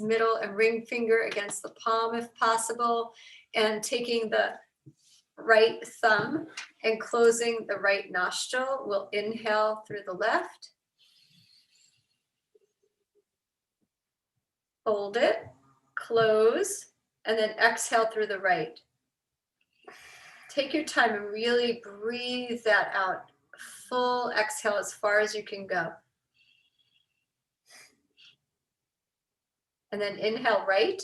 middle and ring finger against the palm if possible, and taking the right thumb and closing the right nostril. We'll inhale through the left. Hold it, close, and then exhale through the right. Take your time and really breathe that out. Full exhale as far as you can go. And then inhale right.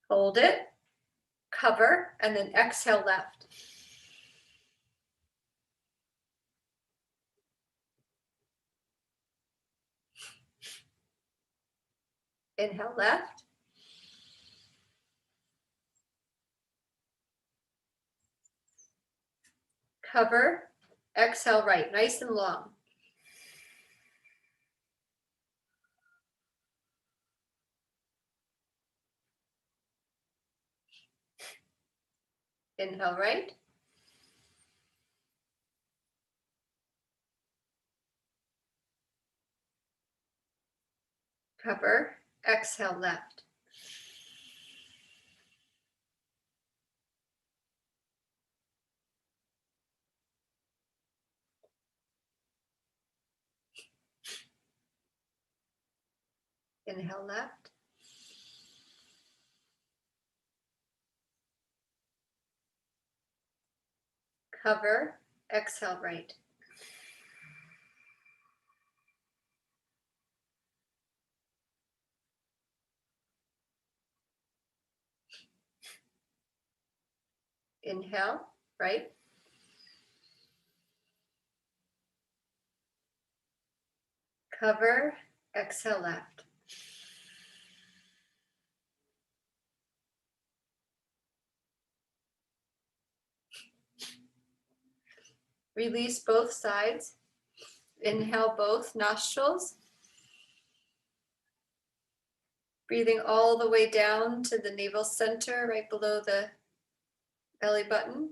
Hold it, cover, and then exhale left. Inhale left. Cover, exhale right, nice and long. Inhale right. Cover, exhale left. Inhale left. Cover, exhale right. Inhale, right. Cover, exhale left. Release both sides. Inhale both nostrils. Breathing all the way down to the navel center, right below the belly button.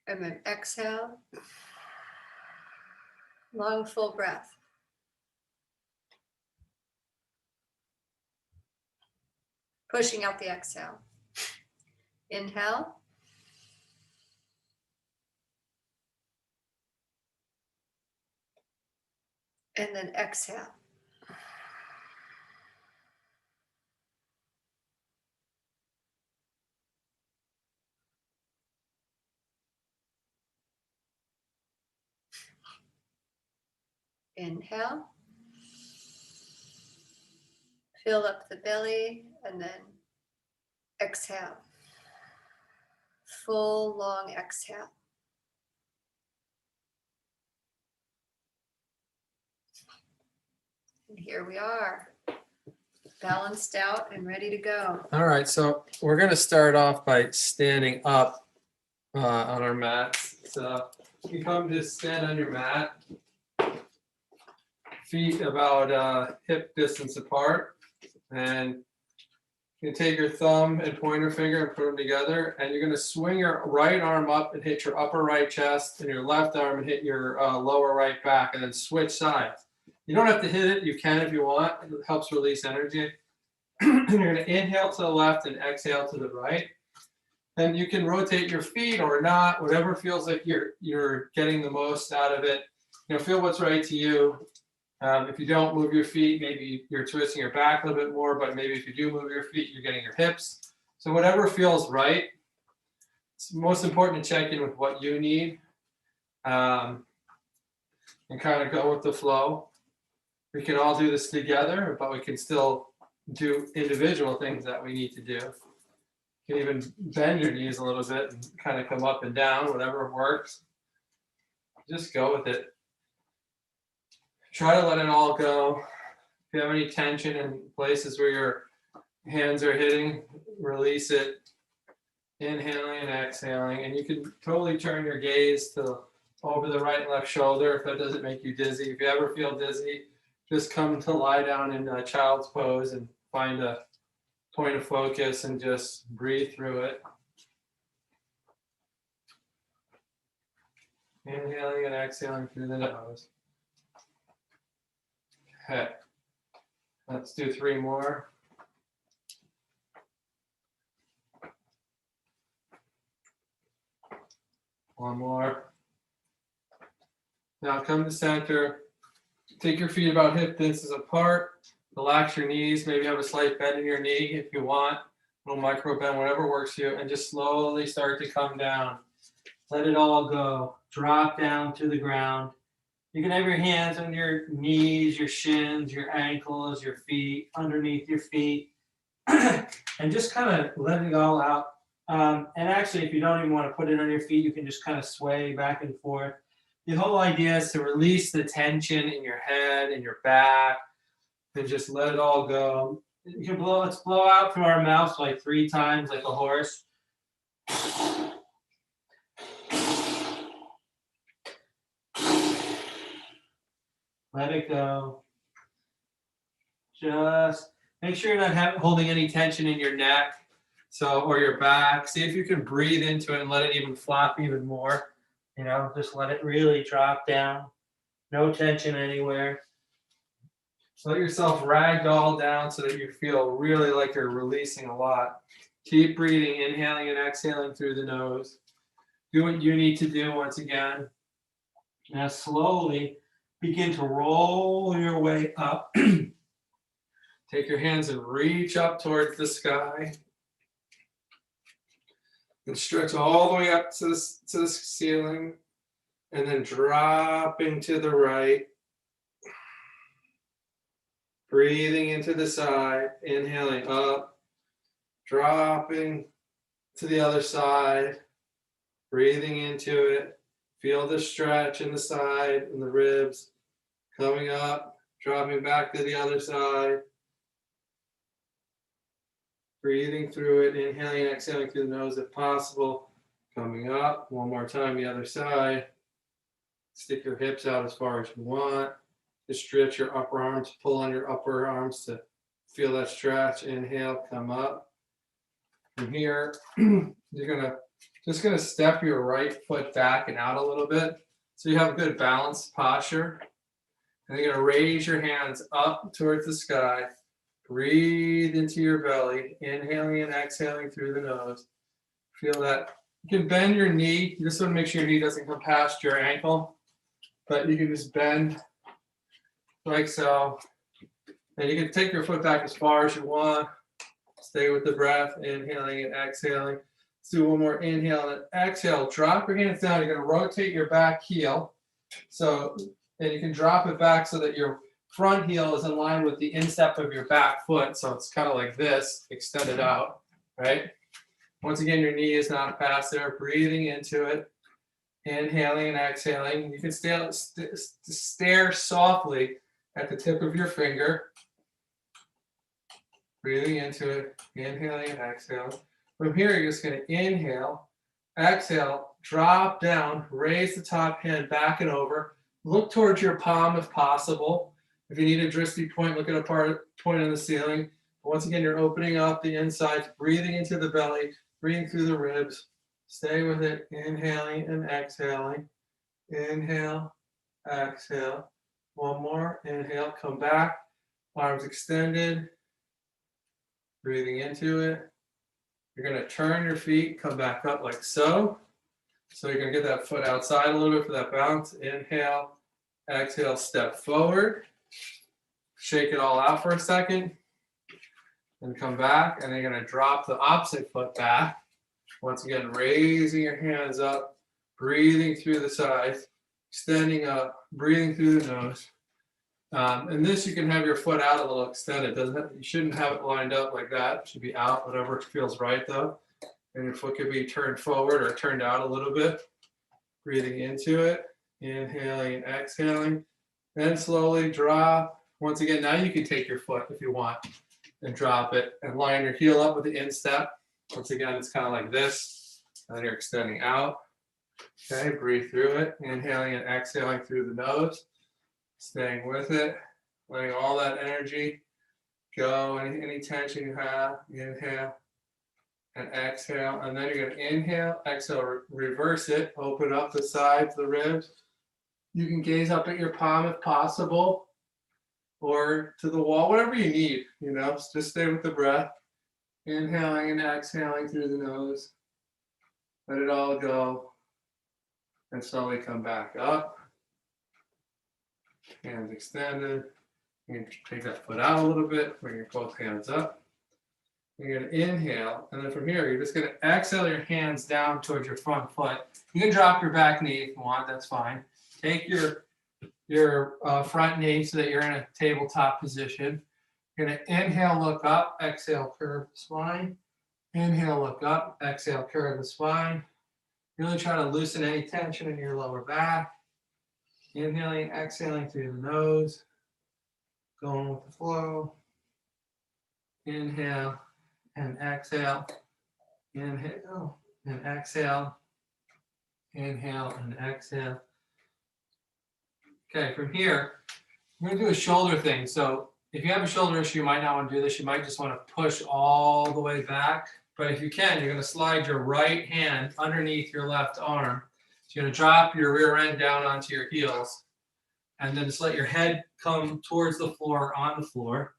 And then exhale. Long, full breath. Pushing out the exhale. Inhale. And then exhale. Inhale. Fill up the belly and then exhale. Full long exhale. And here we are, balanced out and ready to go. All right, so we're going to start off by standing up on our mat. So you come to stand on your mat, feet about hip distance apart, and you take your thumb and pointer finger and put them together, and you're going to swing your right arm up and hit your upper right chest, and your left arm and hit your lower right back, and then switch sides. You don't have to hit it. You can if you want. It helps release energy. And you're going to inhale to the left and exhale to the right. And you can rotate your feet or not, whatever feels like you're getting the most out of it. You know, feel what's right to you. If you don't move your feet, maybe you're twisting your back a little bit more, but maybe if you do move your feet, you're getting your hips. So whatever feels right. It's most important to check in with what you need and kind of go with the flow. We can all do this together, but we can still do individual things that we need to do. You can even bend your knees a little bit and kind of come up and down, whatever works. Just go with it. Try to let it all go. If you have any tension in places where your hands are hitting, release it. Inhaling and exhaling. And you can totally turn your gaze to over the right and left shoulder if that doesn't make you dizzy. If you ever feel dizzy, just come to lie down in a child's pose and find a point of focus and just breathe through it. Inhaling and exhaling through the nose. Okay. Let's do 3 more. One more. Now come to center. Take your feet about hip distances apart. Relax your knees. Maybe have a slight bend in your knee if you want. A little micro bend, whatever works for you. And just slowly start to come down. Let it all go. Drop down to the ground. You can have your hands on your knees, your shins, your ankles, your feet, underneath your feet. And just kind of let it all out. And actually, if you don't even want to put it on your feet, you can just kind of sway back and forth. The whole idea is to release the tension in your head and your back and just let it all go. You can let's blow out through our mouths like 3 times like a horse. Let it go. Just make sure you're not holding any tension in your neck, or your back. See if you can breathe into it and let it even flop even more. Just let it really drop down. No tension anywhere. So let yourself ragdoll down so that you feel really like you're releasing a lot. Keep breathing, inhaling and exhaling through the nose. Do what you need to do once again. Now slowly begin to roll your way up. Take your hands and reach up towards the sky. And stretch all the way up to the ceiling. And then dropping to the right. Breathing into the side. Inhaling up. Dropping to the other side. Breathing into it. Feel the stretch in the side and the ribs. Coming up. Dropping back to the other side. Breathing through it, inhaling and exhaling through the nose if possible. Coming up, one more time, the other side. Stick your hips out as far as you want. Just stretch your upper arms, pull on your upper arms to feel that stretch. Inhale, come up. From here, you're just gonna step your right foot back and out a little bit so you have good balanced posture. And you're gonna raise your hands up towards the sky. Breathe into your belly, inhaling and exhaling through the nose. Feel that. You can bend your knee. You just want to make sure your knee doesn't come past your ankle, but you can just bend like so. And you can take your foot back as far as you want. Stay with the breath, inhaling and exhaling. Let's do one more inhale and exhale. Drop your hands down. You're going to rotate your back heel. And you can drop it back so that your front heel is in line with the instep of your back foot. So it's kind of like this, extended out, right? Once again, your knee is not past there. Breathing into it, inhaling and exhaling. You can stare softly at the tip of your finger. Breathing into it, inhaling and exhaling. From here, you're just going to inhale, exhale, drop down, raise the top hand back and over. Look towards your palm if possible. If you need a drishti point, look at a point on the ceiling. Once again, you're opening up the insides, breathing into the belly, breathing through the ribs. Stay with it, inhaling and exhaling. Inhale, exhale. One more, inhale, come back. Arms extended. Breathing into it. You're going to turn your feet, come back up like so. So you're going to get that foot outside a little bit for that bounce. Inhale, exhale, step forward. Shake it all out for a second. And come back. And then you're going to drop the opposite foot back. Once again, raising your hands up, breathing through the sides, extending up, breathing through the nose. And this, you can have your foot out a little extended. You shouldn't have it lined up like that. It should be out, whatever feels right though. And your foot could be turned forward or turned out a little bit. Breathing into it, inhaling and exhaling. Then slowly drop. Once again, now you can take your foot if you want and drop it and line your heel up with the instep. Once again, it's kind of like this. And then you're extending out. Okay, breathe through it. Inhaling and exhaling through the nose. Staying with it. Letting all that energy go. Any tension you have, inhale and exhale. And then you're going to inhale, exhale, reverse it. Open up the sides, the ribs. You can gaze up at your palm if possible. or to the wall, whatever you need, you know, just stay with the breath. Inhaling and exhaling through the nose. Let it all go. And slowly come back up. Hands extended. You can take that foot out a little bit, bring your both hands up. You're going to inhale, and then from here, you're just going to exhale your hands down towards your front foot. You can drop your back knee if you want, that's fine. Take your front knee so that you're in a tabletop position. You're going to inhale, look up, exhale, curve the spine. Inhale, look up, exhale, curve the spine. Really try to loosen any tension in your lower back. Inhaling, exhaling through the nose. Going with the flow. Inhale and exhale. Inhale and exhale. Inhale and exhale. Okay, from here, we're going to do a shoulder thing. So if you have a shoulder issue, you might not want to do this. You might just want to push all the way back. But if you can, you're going to slide your right hand underneath your left arm. So you're going to drop your rear end down onto your heels. And then just let your head come towards the floor, on the floor.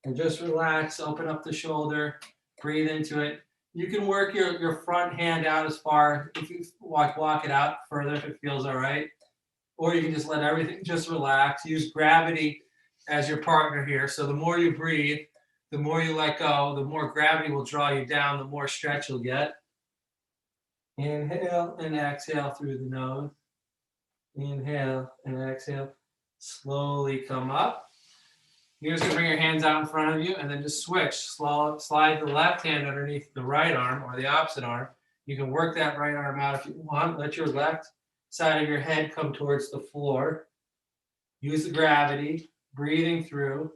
And just relax, open up the shoulder, breathe into it. You can work your front hand out as far, if you walk it out further if it feels all right. Or you can just let everything just relax. Use gravity as your partner here. So the more you breathe, the more you let go, the more gravity will draw you down, the more stretch you'll get. Inhale and exhale through the nose. Inhale and exhale. Slowly come up. You're just going to bring your hands out in front of you and then just switch. Slide the left hand underneath the right arm or the opposite arm. You can work that right arm out if you want. Let your left side of your head come towards the floor. Use the gravity, breathing through,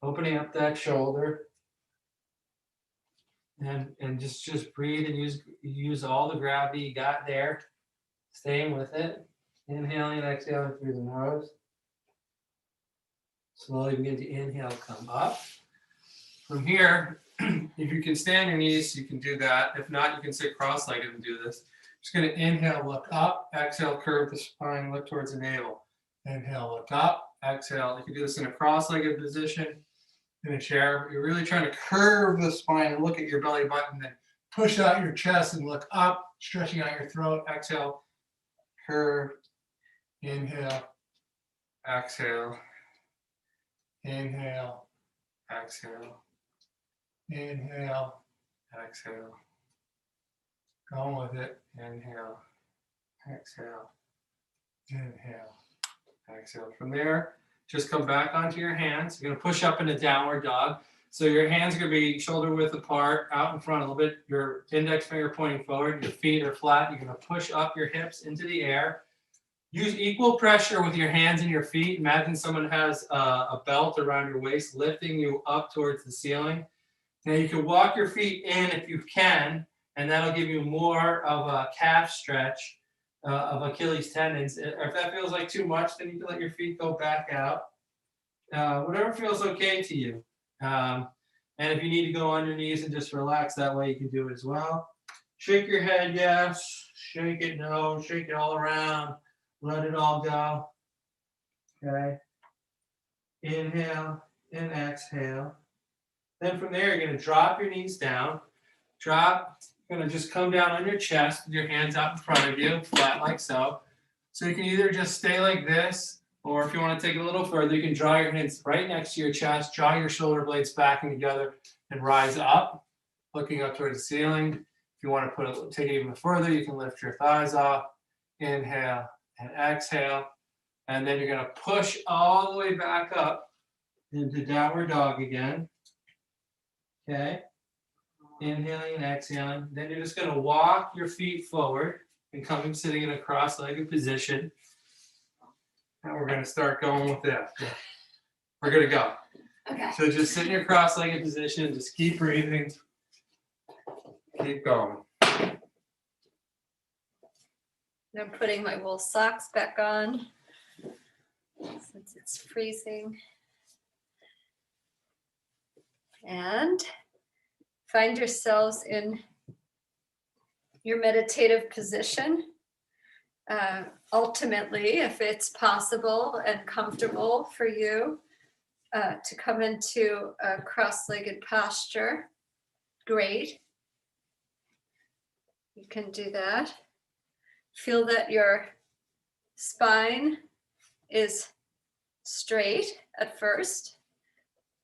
opening up that shoulder. And just breathe and use all the gravity you got there. Staying with it. Inhaling and exhaling through the nose. Slowly begin to inhale, come up. From here, if you can stand your knees, you can do that. If not, you can sit cross-legged and do this. Just going to inhale, look up, exhale, curve the spine, look towards the navel. Inhale, look up, exhale. You can do this in a cross-legged position, in a chair. You're really trying to curve the spine and look at your belly button, then push out your chest and look up, stretching out your throat. Exhale, curve, inhale, exhale. Inhale, exhale, inhale, exhale. Going with it. Inhale, exhale, inhale, exhale. From there, just come back onto your hands. You're going to push up into downward dog. So your hands are going to be shoulder width apart, out in front a little bit. Your index finger pointing forward. Your feet are flat. You're going to push up your hips into the air. Use equal pressure with your hands and your feet. Imagine someone has a belt around your waist, lifting you up towards the ceiling. Now you can walk your feet in if you can, and that'll give you more of a calf stretch of Achilles tendons. Or if that feels like too much, then you can let your feet go back out. Whatever feels okay to you. And if you need to go on your knees and just relax, that way you can do it as well. Shake your head, yes. Shake it, no. Shake it all around. Let it all go. Okay. Inhale and exhale. Then from there, you're going to drop your knees down. Drop. You're going to just come down on your chest with your hands out in front of you, flat like so. So you can either just stay like this, or if you want to take it a little further, you can draw your hands right next to your chest, draw your shoulder blades back and together, and rise up, looking up towards the ceiling. If you want to take it even further, you can lift your thighs off. Inhale and exhale. And then you're going to push all the way back up into downward dog again. Okay. Inhaling and exhaling. Then you're just going to walk your feet forward and come sitting in a cross-legged position. And we're going to start going with that. We're going to go. Okay. So just sit in your cross-legged position. Just keep breathing. Keep going. And I'm putting my wool socks back on since it's freezing. And find yourselves in your meditative position. Ultimately, if it's possible and comfortable for you, to come into a cross-legged posture. Great. You can do that. Feel that your spine is straight at first.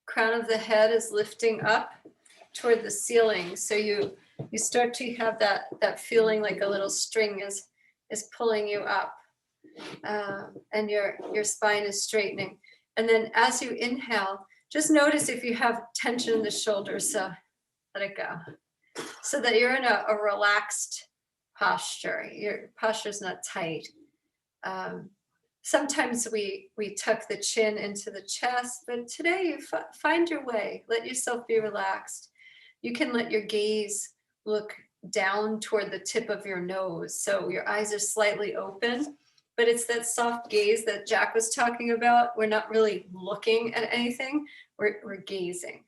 Crown of the head is lifting up toward the ceiling. So you start to have that feeling like a little string is pulling you up, and your spine is straightening. And then as you inhale, just notice if you have tension in the shoulders. So let it go, so that you're in a relaxed posture. Your posture is not tight. Sometimes we tuck the chin into the chest, but today you find your way. Let yourself be relaxed. You can let your gaze look down toward the tip of your nose. So your eyes are slightly open, but it's that soft gaze that Jack was talking about. We're not really looking at anything, we're gazing.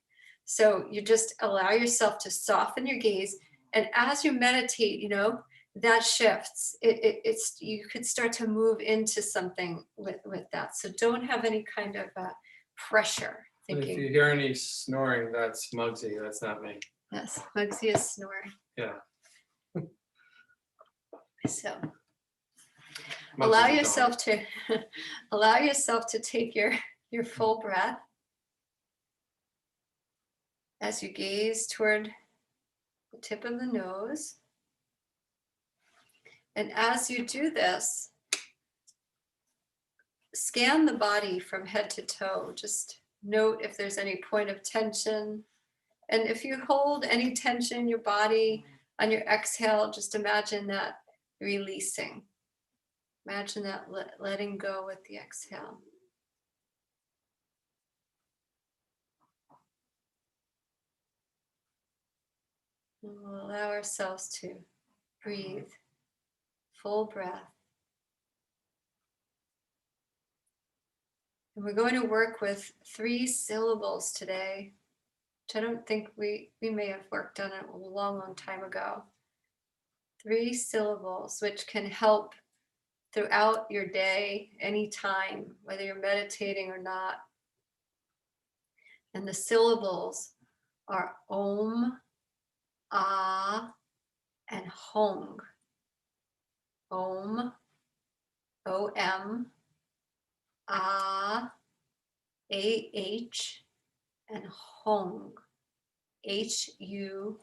So you just allow yourself to soften your gaze. And as you meditate, you know, that shifts. It's you could start to move into something with that. So don't have any kind of pressure And if thinking. you hear any snoring, that's Muggsy. That's not me. Yes, Muggsy is snoring. Yeah. So Muggsy's allow a dog. yourself to allow yourself to take your full breath as you gaze toward the tip of the nose. And as you do this, scan the body from head to toe. Just note if there's any point of tension. And if you hold any tension in your body on your exhale, just imagine that releasing. Imagine that letting go with the exhale. And we'll allow ourselves to breathe. Full breath. And we're going to work with 3 syllables today, which I don't think we may have worked on it a long time ago. 3 syllables, which can help throughout your day, anytime, whether you're meditating or not. And the syllables are Om, Ah, and Hong. Om, O-M, Ah, A-H, and Hong, H-U-N-G.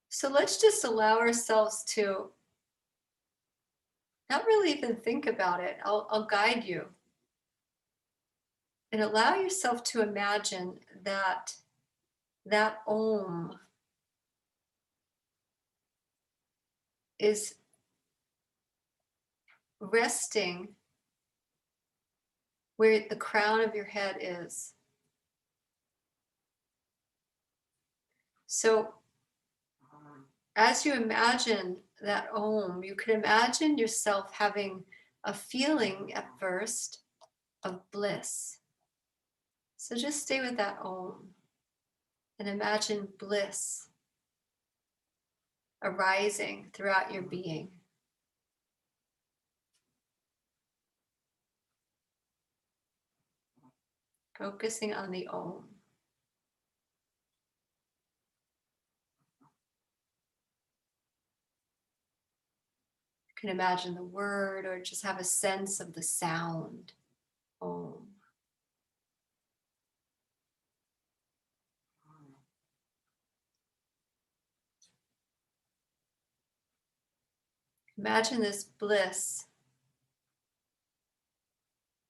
So let's just allow ourselves to not really even think about it. I'll guide you. And allow yourself to imagine that Om is resting where the crown of your head is. So as you imagine that Om, you can imagine yourself having a feeling at first of bliss. So just stay with that Om and imagine bliss arising throughout your being. Focusing on the Om. You can imagine the word or just have a sense of the sound, Om. Imagine this bliss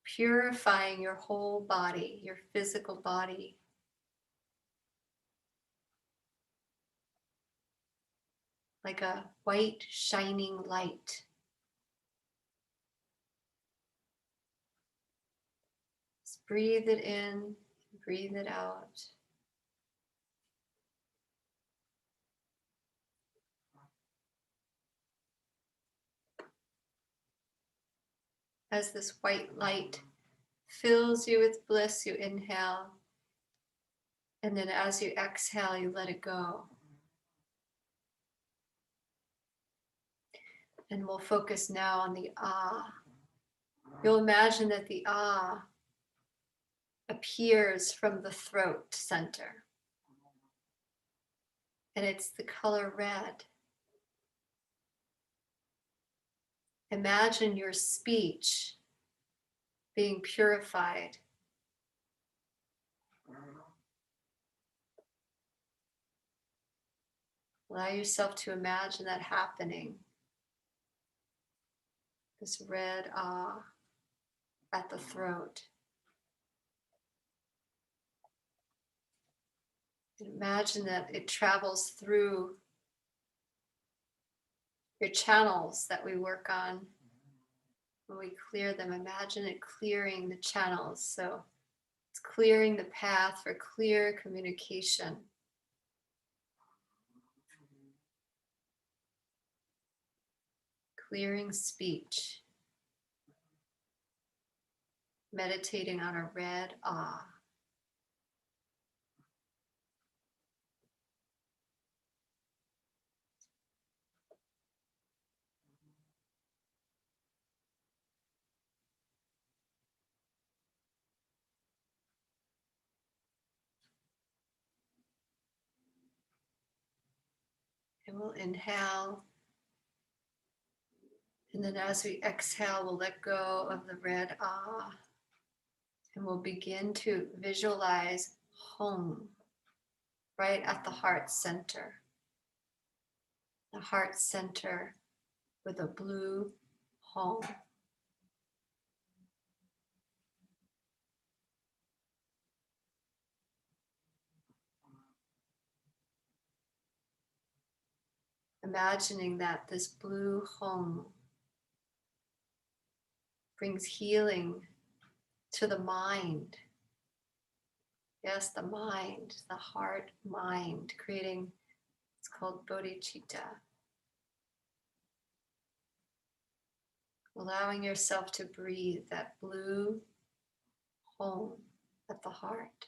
purifying your whole body, your physical body. Like a white shining light. Just breathe it in, breathe it out. As this white light fills you with bliss, you inhale. And then as you exhale, you let it go. And we'll focus now on the Ah. You'll imagine that the ah appears from the throat center. And it's the color red. Imagine your speech being purified. Allow yourself to imagine that happening. This red ah at the throat. And imagine that it travels through your channels that we work on. When we clear them, imagine it clearing the channels. So it's clearing the path for clear communication. Clearing speech. Meditating on a red ah. And we'll inhale. And then as we exhale, we'll let go of the red ah. And we'll begin to visualize home right at the heart center. The heart center with a blue home. Imagining that this blue home brings healing to the mind. Yes, the mind, the heart mind, creating, it's called bodhicitta. Allowing yourself to breathe that blue home at the heart.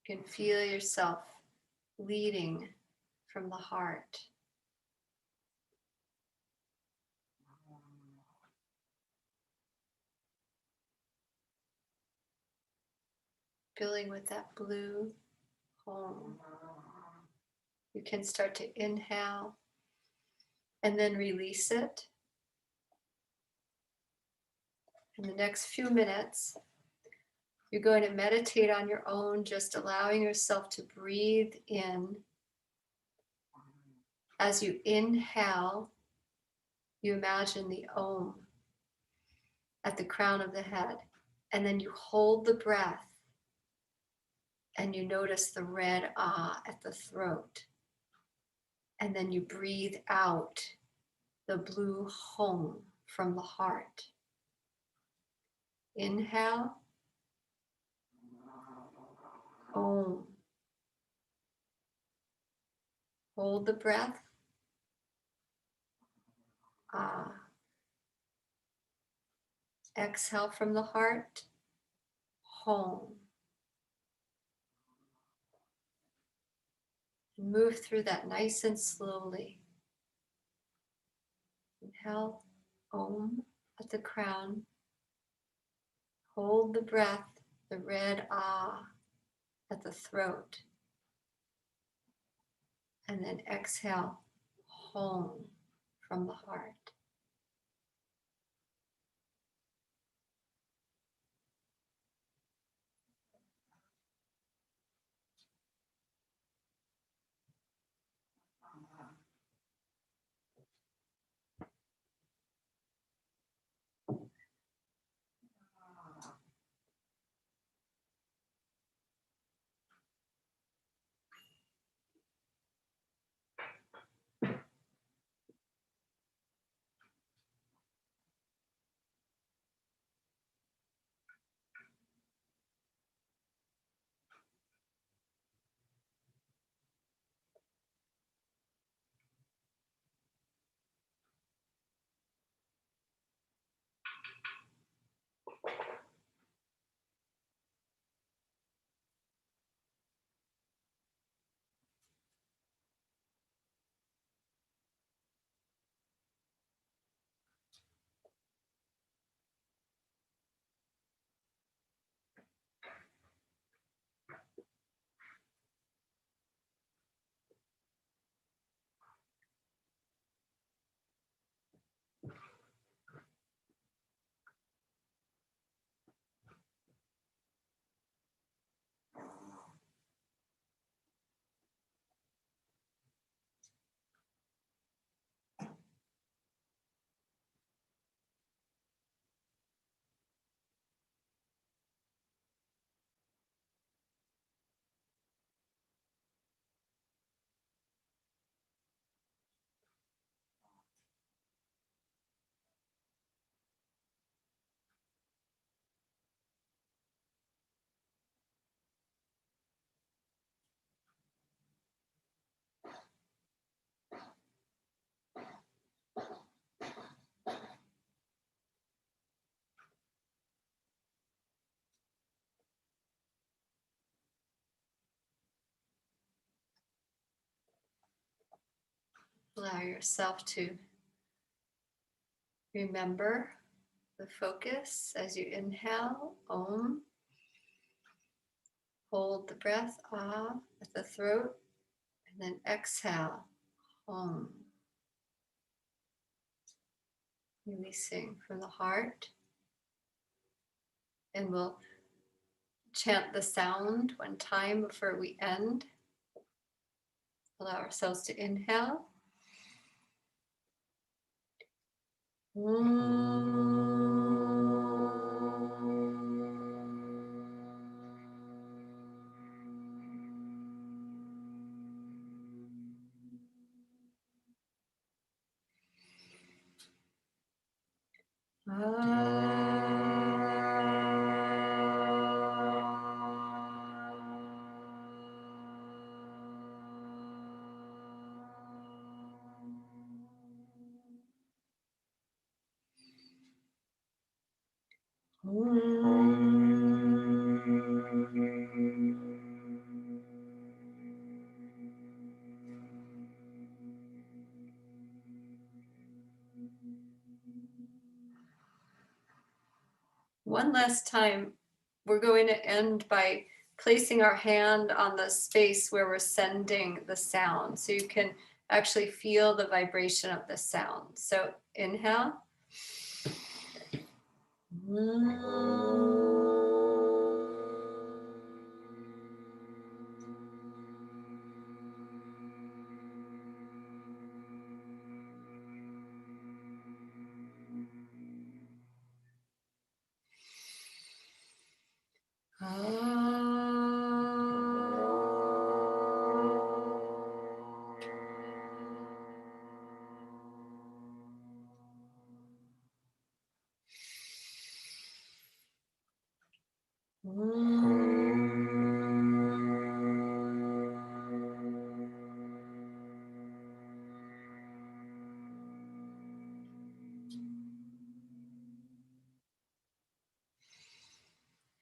You can feel yourself leading from the heart. Filling with that blue home. You can start to inhale and then release it. In the next few minutes, you're going to meditate on your own, just allowing yourself to breathe in. As you inhale, you imagine the Om at the crown of the head, and then you hold the breath and you notice the red ah at the throat. And then you breathe out the blue home from the heart. Inhale. Om. Hold the breath. Ah. Exhale from the heart. Home. And move through that nice and slowly. Inhale. Om at the crown. Hold the breath, the red ah at the throat. And then exhale, home from the heart. Allow yourself to remember the focus as you inhale, Om. Hold the breath, Ah, at the throat, and then exhale, Om. Releasing from the heart. And we'll chant the sound one time before we end. Allow ourselves to inhale. One last time, we're going to end by placing our hand on the space where we're sending the sound. So you can actually feel the vibration of the sound. So inhale.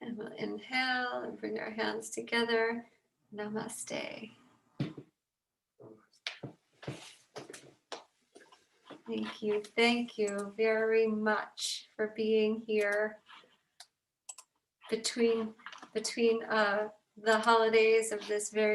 And we'll inhale and bring our hands together. Namaste. Thank you very much for being here between the holidays of this very